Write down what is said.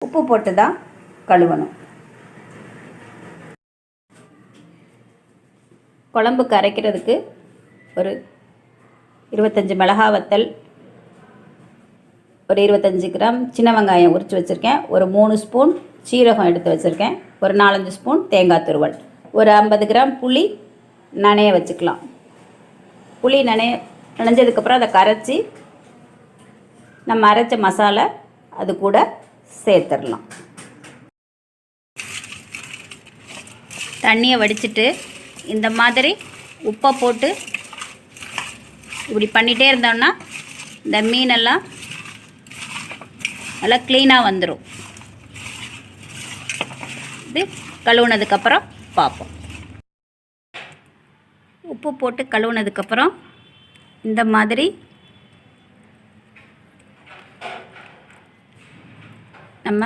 உப்பு போட்டு தான் கழுவணும். குழம்புக்கு அரைக்கிறதுக்கு ஒரு 25 மிளகாய் வத்தல், ஒரு 25 கிராம் சின்ன வெங்காயம் உரித்து வச்சுருக்கேன், ஒரு 3 ஸ்பூன் சீரகம் எடுத்து வச்சுருக்கேன், ஒரு 4-5 ஸ்பூன் தேங்காய் துருவல், ஒரு 50 கிராம் புளி நனைய வச்சுக்கலாம். புளி நனைஞ்சதுக்கப்புறம் அதை கரைச்சி நம்ம அரைச்ச மசாலா அது கூட சேர்த்துடலாம். தண்ணியை வடிச்சிட்டு இந்த மாதிரி உப்பை போட்டு இப்படி பண்ணிகிட்டே இருந்தோம்னா இந்த மீனெல்லாம் நல்லா க்ளீனாக வந்துடும். இது கழுவுனதுக்கப்புறம் பார்ப்போம். உப்பு போட்டு கழுவுனதுக்கப்புறம் இந்த மாதிரி நம்ம